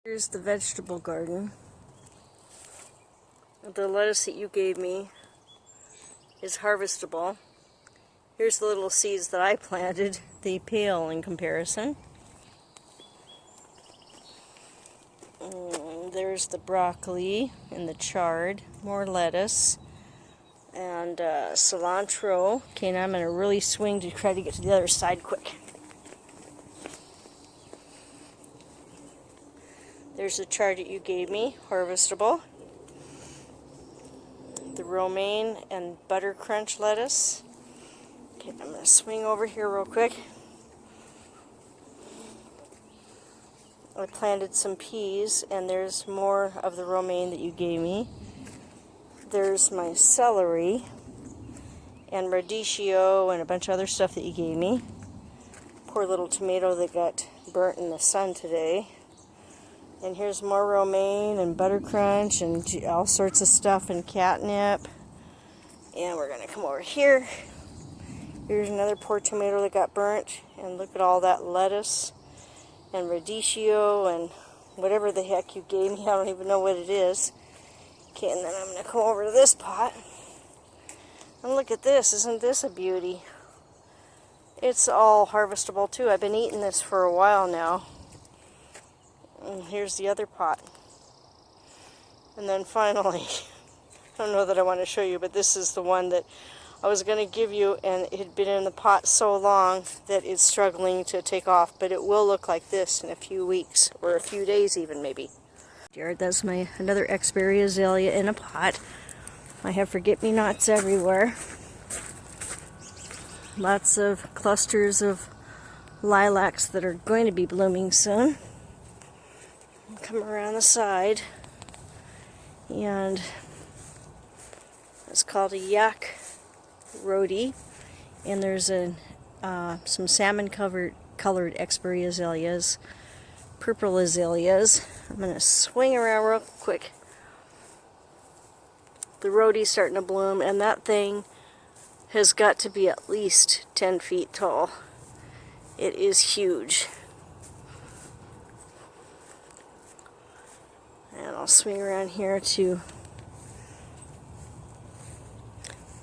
Here's the vegetable garden. The lettuce that you gave me is harvestable. Here's the little seeds that I planted. They pale in comparison. There's the broccoli and the chard, more lettuce, and cilantro. Okay, now I'm going to really swing to try to get to the other side quick. There's the chard that you gave me, harvestable. The romaine and butter crunch lettuce. Okay, I'm going to swing over here real quick. I planted some peas, and there's more of the romaine that you gave me. There's my celery and radicchio and a bunch of other stuff that you gave me. Poor little tomato that got burnt in the sun today. And here's more romaine and butter crunch and all sorts of stuff and catnip. And we're going to come over here. Here's another poor tomato that got burnt. And look at all that lettuce and radicchio and whatever the heck you gave me. I don't even know what it is. Okay, and then I'm going to come over to this pot. And look at this. Isn't this a beauty? It's all harvestable too. I've been eating this for a while now. And here's the other pot. And then finally, I don't know that I want to show you, but this is the one that I was going to give you, and it had been in the pot so long that it's struggling to take off, but it will look like this in a few weeks, or a few days even, maybe. Here, that's another Xberry azalea in a pot. I have forget-me-nots everywhere. Lots of clusters of lilacs that are going to be blooming soon. Come around the side, and it's called a yak rhodie, and there's some salmon colored Xberry azaleas, purple azaleas. I'm going to swing around real quick. The rhodie's starting to bloom, and that thing has got to be at least 10 feet tall. It is huge. And I'll swing around here to...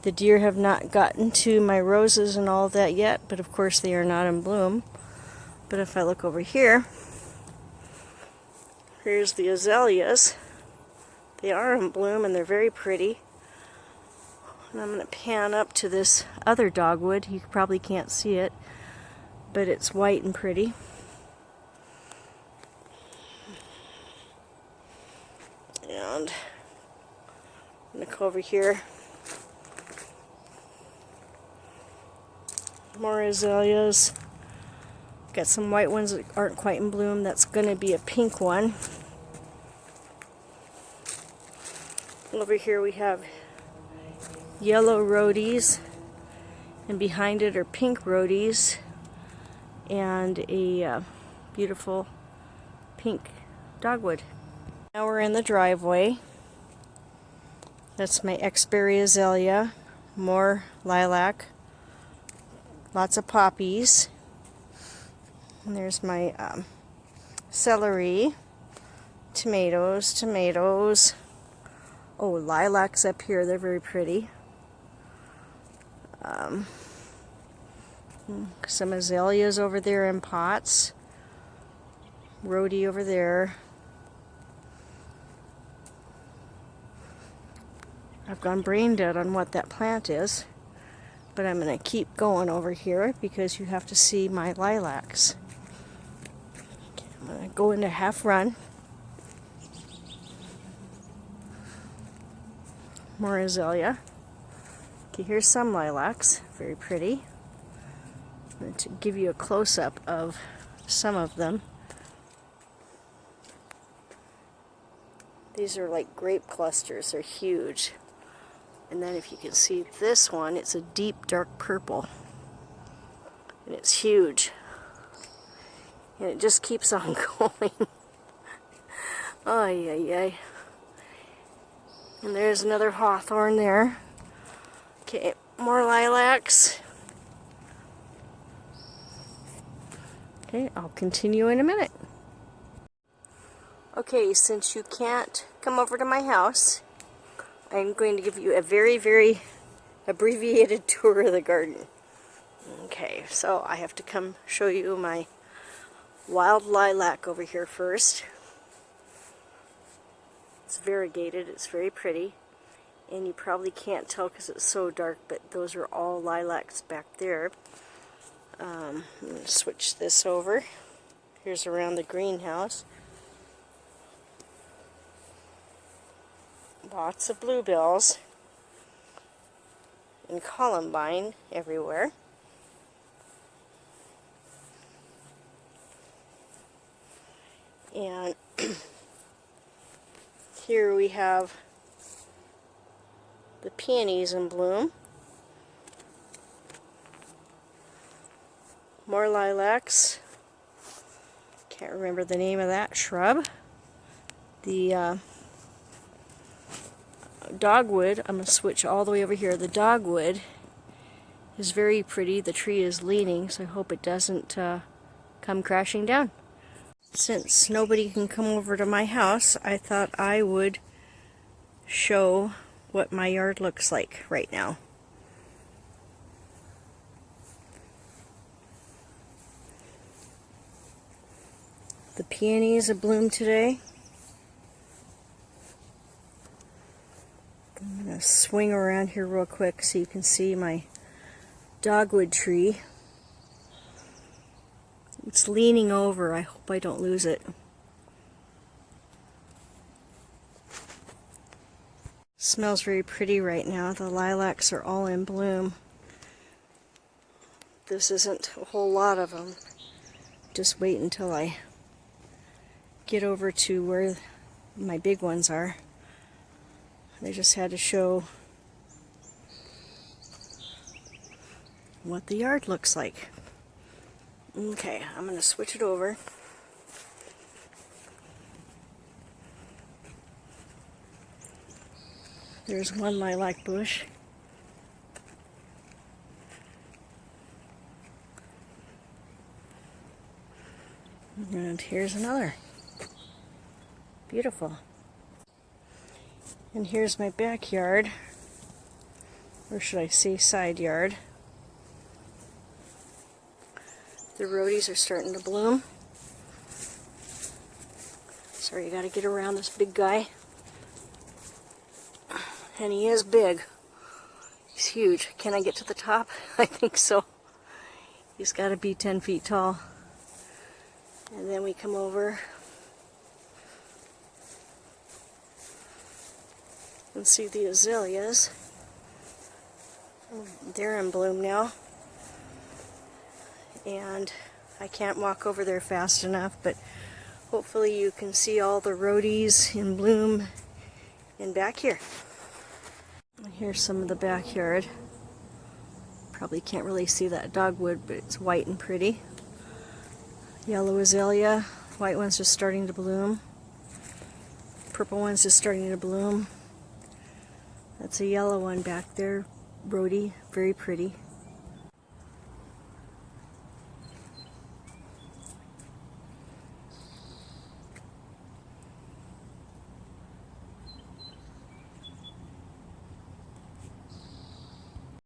The deer have not gotten to my roses and all that yet, but of course they are not in bloom. But if I look over here, here's the azaleas. They are in bloom and they're very pretty. And I'm going to pan up to this other dogwood. You probably can't see it, but it's white and pretty. And I'm going to go over here. More azaleas. Got some white ones that aren't quite in bloom. That's going to be a pink one. Over here we have yellow rhodies, and behind it are pink rhodies and a beautiful pink dogwood. Now we're in the driveway. That's my Xberry azalea, more lilac, lots of poppies. And there's my celery, tomatoes. Oh, lilacs up here, they're very pretty. Some azaleas over there in pots. Rhodie over there. I've gone brain dead on what that plant is, but I'm going to keep going over here because you have to see my lilacs. Okay, I'm going to go into half run. More azalea. Okay, here's some lilacs, very pretty. I'm going to give you a close-up of some of them. These are like grape clusters, they're huge. And then if you can see this one, it's a deep dark purple. And it's huge. And it just keeps on going. Ay, ay, ay. And there's another hawthorn there. Okay, more lilacs. Okay, I'll continue in a minute. Okay, since you can't come over to my house, I'm going to give you a very, very abbreviated tour of the garden. Okay, so I have to come show you my wild lilac over here first. It's variegated, it's very pretty, and you probably can't tell because it's so dark, but those are all lilacs back there. I'm going to switch this over. Here's around the greenhouse. Lots of bluebells and columbine everywhere. And here we have the peonies in bloom. More lilacs. Can't remember the name of that shrub. The dogwood, I'm going to switch all the way over here. The dogwood is very pretty. The tree is leaning, so I hope it doesn't come crashing down. Since nobody can come over to my house, I thought I would show what my yard looks like right now. The peonies have bloomed today. I'm going to swing around here real quick so you can see my dogwood tree. It's leaning over. I hope I don't lose it. Smells very pretty right now. The lilacs are all in bloom. This isn't a whole lot of them. Just wait until I get over to where my big ones are. I just had to show what the yard looks like. Okay, I'm going to switch it over. There's one lilac bush. And here's another. Beautiful. And here's my backyard, or should I say side yard. The rhodies are starting to bloom. Sorry, you gotta get around this big guy. And he is big. He's huge. Can I get to the top? I think so. He's gotta be 10 feet tall. And then we come over and see the azaleas. They're in bloom now. And I can't walk over there fast enough, but hopefully you can see all the rhodies in bloom in back here. And here's some of the backyard. Probably can't really see that dogwood, but it's white and pretty. Yellow azalea, white one's just starting to bloom. Purple one's just starting to bloom. That's a yellow one back there, rhodie, very pretty.